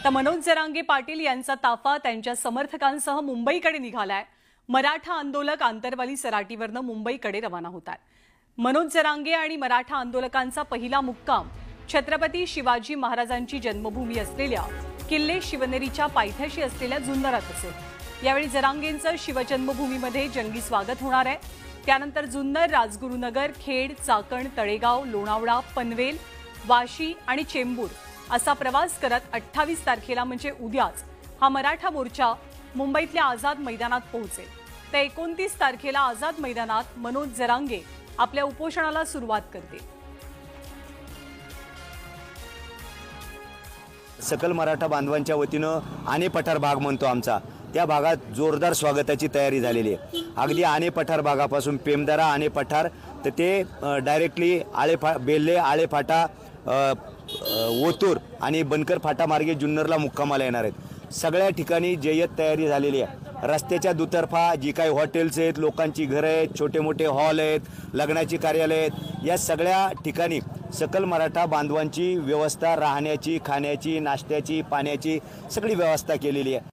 तर मनोज जरांगे पाटील यांचा ताफा त्यांच्या समर्थकांसह मुंबईकडे निघालाय। मराठा आंदोलक आंतरवाली सराटीवरनं मुंबईकडे रवाना होतात। मनोज जरांगे आणि मराठा आंदोलकांचा पहिला मुक्काम छत्रपती शिवाजी महाराजांची जन्मभूमी असलेल्या किल्ले शिवनेरीच्या पायथ्याशी असलेल्या जुन्नरात असेल। यावेळी जरांगेंचं शिवजन्मभूमीमध्ये जंगी स्वागत होणार आहे। त्यानंतर जुन्नर, राजगुरुनगर, खेड, चाकण, तळेगाव, लोणावळा, पनवेल, वाशी आणि चेंबूर असा प्रवास करत 28 तारखेला म्हणजे उद्याच हा मराठा मोर्चा मुंबईतल्या आझाद मैदानात पोहोचेल। तर 29 तारखेला आझाद मैदानात मनोज जरांगे आपल्या उपोषणाला सुरुवात करतील। सकल मराठा बांधवांच्या वतीनं आने पठार भाग म्हणतो आमचा, त्या भागात जोरदार स्वागताची तयारी झालेली आहे। अगदी आने पठार भागापासून पेमदारा आने पठार तर ते डायरेक्टली बेल्ले आळेफाटा, ओतूर आणि बनकर फाटा मार्गे जुन्नरला मुक्कामाला येणार आहेत। सगळ्या ठिकाणी जय्यत तयारी झालेली आहे। रस्त्याच्या दुतर्फा जी काही हॉटेल्स आहेत, लोकांची घरं आहेत, छोटे मोठे हॉल आहेत, लग्नाची कार्यालय आहेत, या सगळ्या ठिकाणी सकल मराठा बांधवांची व्यवस्था, राहण्याची, खाण्याची, नाश्त्याची, पाण्याची सगळी व्यवस्था केलेली आहे।